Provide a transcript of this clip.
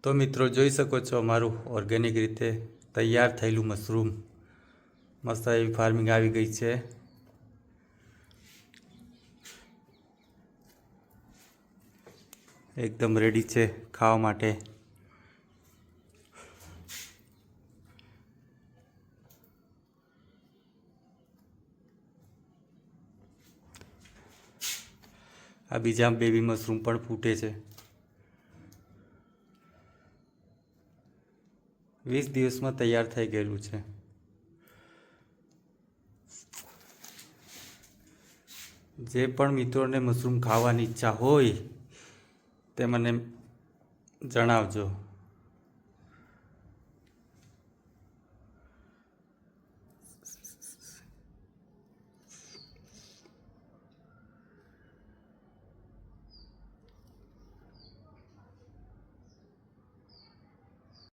તો મિત્રો જોઈ શકો છો અમારું ઓર્ગેનિક રીતે તૈયાર થયેલું મશરૂમ મસ્ત એવી ફાર્મિંગ આવી ગઈ છે। એકદમ રેડી છે ખાવા માટે। આ બીજા બેબી મશરૂમ પણ ફૂટે છે। 20 દિવસમાં તૈયાર થઈ ગયેલું છે। જે પણ મિત્રોને મશરૂમ ખાવાની ઈચ્છા હોય તે મને જણાવજો।